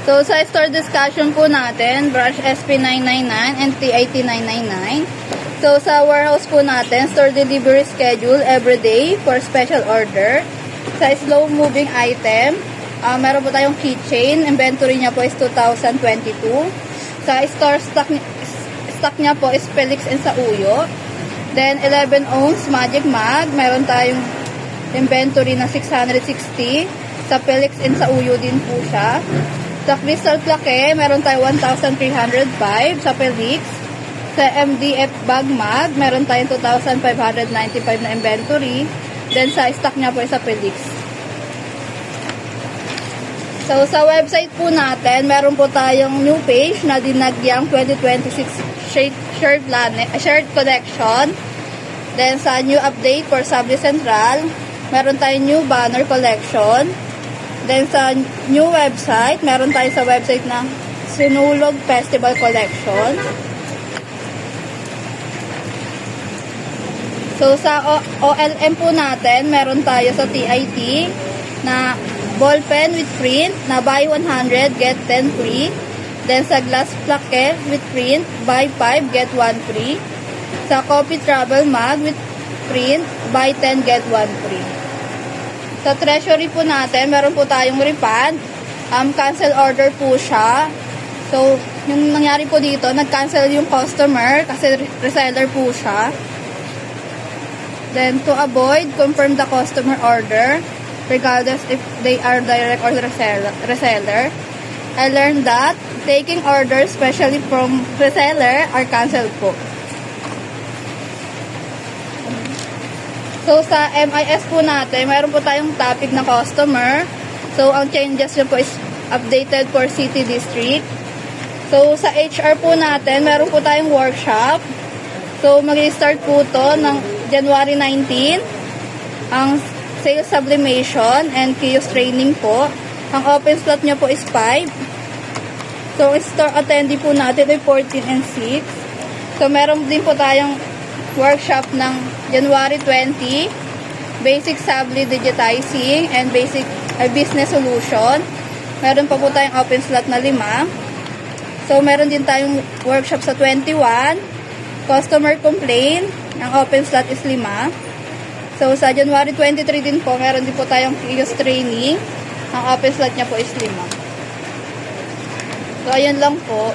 So, sa store discussion po natin, brush SP999 and TIT999. So, sa warehouse po natin, store delivery schedule everyday for special order. Sa slow moving item, meron po tayong keychain. Inventory niya po is 2022. Sa store stock niya po is Felix and sa Uyo. Then, 11 ounce magic mag. Meron tayong inventory na 660. Sa Felix and sa Uyo din po siya. Sa crystal plaque, meron tayong 1,305 sa Felix. Sa MDF bag mag, meron tayong 2,595 na inventory. Then, sa stock niya po sa Felix. So, sa website po natin, meron po tayong new page na dinagyang 2026 shirt collection. Then, sa new update for Sabri Central, meron tayong new banner collection. Then, sa new website, meron tayo sa website ng Sinulog Festival Collection. So, sa OLM po natin, meron tayo sa TIT na ball pen with print na buy 100, get 10 free. Then, sa glass plaque with print, buy 5, get 1 free. Sa coffee travel mug with print, buy 10, get 1 free. Sa treasury po natin, meron po tayong refund. Cancel order po siya. So, yung nangyari po dito, nag-cancel yung customer kasi reseller po siya. Then, to avoid, confirm the customer order regardless if they are direct or reseller. I learned that taking orders, especially from reseller, are canceled po. So, sa MIS po natin, mayroon po tayong topic na customer. So, ang changes nyo po is updated for city district. So, sa HR po natin, mayroon po tayong workshop. So, mag-start po to ng January 19. Ang sales sublimation and kiosk training po. Ang open slot nyo po is 5. So, store attendee po natin ay 14 and 6. So, meron din po tayong workshop ng January 20. Basic Sabli Digitizing and Basic Business Solution. Meron pa po tayong open slot na 5. So, meron din tayong workshop sa 21. Customer Complaint. Ang open slot is 5. So, sa January 23 din po, meron din po tayong kiosk training. Ang open slot niya po is 5. So, ayun lang po.